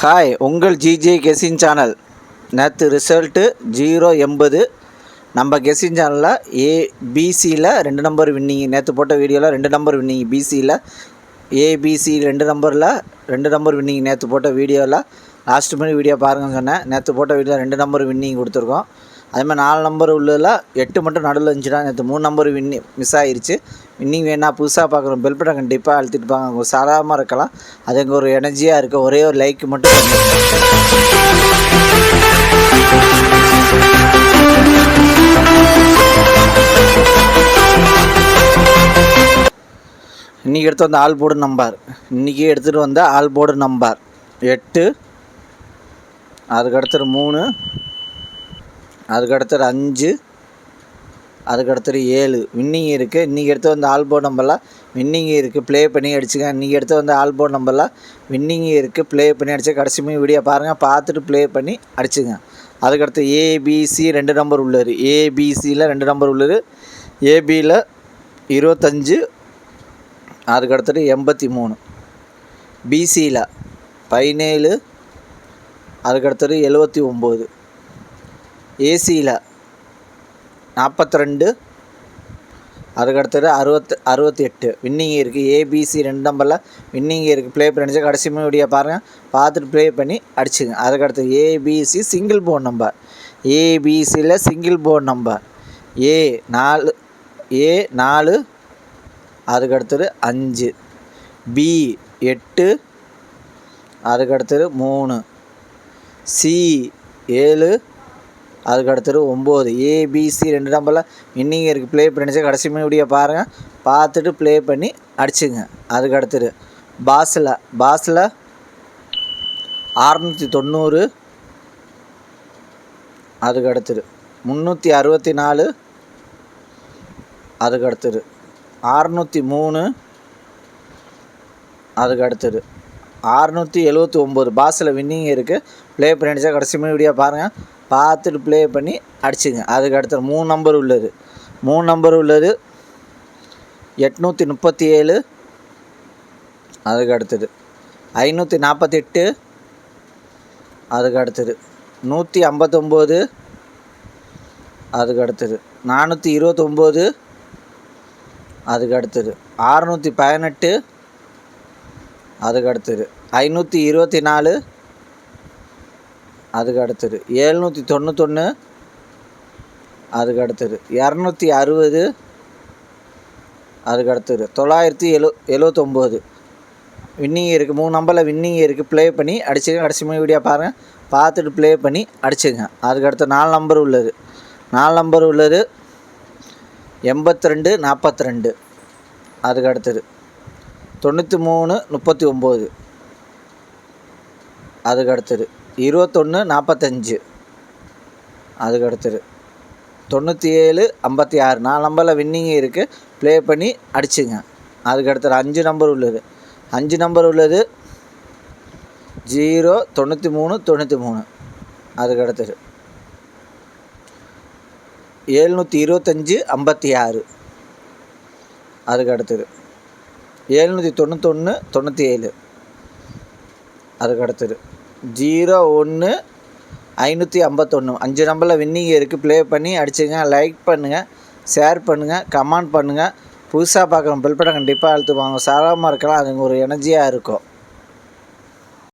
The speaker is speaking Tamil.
ஹாய், உங்கள் ஜிஜே கெஸிங் சேனல். நேற்று ரிசல்ட்டு 080. நம்ம கெஸிங் சேனலில் ஏபிசியில் 2 நம்பர் வின்னிங். நேற்று போட்ட வீடியோவில் 2 நம்பர் வின்னிங். பிசியில் ஏபிசி 2 நம்பர் வின்னிங். நேற்று போட்ட வீடியோவில் லாஸ்ட் மணி வீடியோ பாருங்கன்னு சொன்னேன். நேற்று போட்ட வீடியோவில் 2 நம்பர் வின்னிங் கொடுத்துருக்கோம். அதேமாதிரி 4 நம்பர் உள்ளதில் 8 மட்டும் நடுவில் இருந்துச்சுன்னா நேற்று 3 நம்பர் மிஸ் ஆகிருச்சு. வின்னிங் வேணா புதுசாக பார்க்குறோம் பெல் பட்டன் கண்டிப்பாக அழுத்திட்டு பாங்க. அவங்க சாதாரணமாக இருக்கலாம், அது எங்கள் ஒரு எனர்ஜியாக இருக்குது. ஒரே ஒரு லைக் மட்டும் இன்றைக்கி எடுத்து வந்த ஆல் போர்டு நம்பர், இன்றைக்கி எடுத்துகிட்டு வந்த ஆல் போர்டு நம்பர் 8, அதுக்கடுத்தது 3, அதுக்கடுத்தது 5, அதுக்கடுத்தது 7 வின்னிங் இருக்குது. இன்றைக்கி எடுத்து வந்த ஆல் போர்டு நம்பர்லாம் வின்னிங் இருக்குது. ப்ளே பண்ணி அடிச்சுங்க. இன்றைக்கி எடுத்து வந்த ஆல் போர்டு நம்பர்லாம் வின்னிங் இருக்குது. ப்ளே பண்ணி அடிச்சு கடைசி வீடியோ பாருங்கள், பார்த்துட்டு ப்ளே பண்ணி அடிச்சுங்க. அதுக்கடுத்து ஏபிசி 2 நம்பர் உள்ளது. ஏபிசியில் 2 நம்பர் உள்ளது. ஏபியில் 25, அதுக்கடுத்தது 83, பிசியில் 17, அதுக்கடுத்தது 79, ஏசியில் 42, அதுக்கடுத்தது 68 வின்னிங் இருக்குது. ஏபிசி 2 நம்பரில் வின்னிங் இருக்குது. ப்ளே பண்ணி அடிச்சு கடைசி வீடியோ பாருங்கள், பார்த்துட்டு ப்ளே பண்ணி அடிச்சுங்க. அதுக்கடுத்து ஏபிசி சிங்கிள் போர்டு நம்பர். ஏபிசியில் சிங்கிள் போர்டு நம்பர் A4, அதுக்கடுத்தது 5, B8, அதுக்கடுத்தது 3, C7, அதுக்கடுத்தது 9. ஏபிசி 2 நம்பரில் வின்னிங் இருக்குது. ப்ளே பண்ணிச்சு கடைசி வீடியோ பாருங்கள், பார்த்துட்டு ப்ளே பண்ணி அடிச்சுங்க. அதுக்கடுத்தது பாஸில் 690, அதுக்கடுத்தது 364, அதுக்கடுத்தது 603, அதுக்கடுத்தது 679 பாஸில் வின்னிங் இருக்குது. ப்ளே பண்ணி அடித்தா கடைசி வீடியோ பாருங்கள், பார்த்துட்டு ப்ளே பண்ணி அடிச்சுங்க. அதுக்கடுத்தது 3 நம்பர் உள்ளது. 3 நம்பர் உள்ளது 837, அதுக்கடுத்தது 548, அதுக்கடுத்தது 159, அதுக்கடுத்தது 429, அதுக்கடுத்தது 618, அதுக்கடுத்தது 524, அதுக்கடுத்தது 791, அதுக்கடுத்தது 260, அதுக்கடுத்தது 979 வின்னிங் இருக்குது. 3 நம்பரில் வின்னிங் இருக்குது. ப்ளே பண்ணி அடிச்சுங்க. கடைசி வீடியோ பாருங்கள், பார்த்துட்டு ப்ளே பண்ணி அடிச்சுங்க. அதுக்கடுத்து 4 நம்பர் உள்ளது. 4 நம்பர் உள்ளது 82, 42, அதுக்கடுத்தது 93, 39, அதுக்கடுத்தது 21, 45, அதுக்கடுத்தது 97, 56 4 நம்பரில் வின்னிங் இருக்குது. ப்ளே பண்ணி அடிச்சுங்க. அதுக்கடுத்தது 5 நம்பர் உள்ளது. 5 நம்பர் உள்ளது 0, 93, 93, அதுக்கடுத்தது 725, 56, அதுக்கடுத்தது 791, 97, அதுக்கடுத்தது 01, 551 5 நம்பரில் வின்னிங் இருக்குது. ப்ளே பண்ணி அடிச்சுங்க. லைக் பண்ணுங்கள், ஷேர் பண்ணுங்கள், கமெண்ட் பண்ணுங்கள். புதுசாக பார்க்குறோம் பெல் பட்டன் கண்டிப்பாக அழுத்துவாங்க. சாதாரணமாக இருக்கலாம், அது ஒரு எனர்ஜியாக இருக்கும்.